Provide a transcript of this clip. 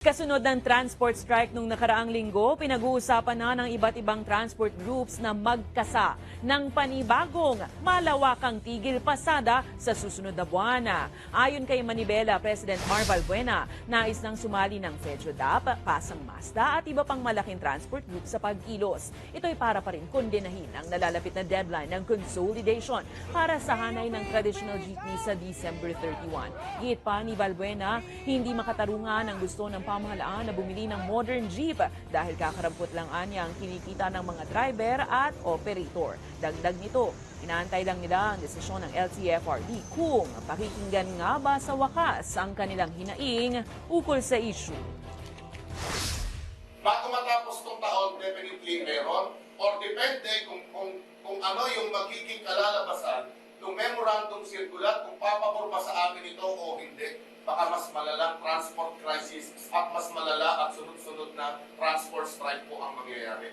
Kasunod ng transport strike nung nakaraang linggo, pinag-uusapan na ng iba't ibang transport groups na magkasa ng panibagong malawakang tigil pasada sa susunod na buwan. Ayon kay Manibela President Mar Valbuena, nais nang sumali ng FEDRODAP, Pasang Mazda at iba pang malaking transport group sa pagkilos. Ito'y para pa rin kondenahin ang nalalapit na deadline ng consolidation para sa hanay ng traditional jeepney sa December 31. Giit pa ni Valbuena, hindi makatarungan ang gusto ng pamahalaan na bumili ng modern jeep dahil kakarampot lang anya ang kinikita ng mga driver at operator. Dagdag nito, inaantay lang nila ang desisyon ng LTFRB kung pakikinggan nga ba sa wakas ang kanilang hinaing ukol sa issue. Bago matapos itong taon, definitely meron. Or depende kung ano yung magiging kalalabasan ng memorandum circular, kung papaporma sa amin ito o hindi. Baka mas malalang transport crisis at mas malala at sunod-sunod na transport strike po ang mangyayari.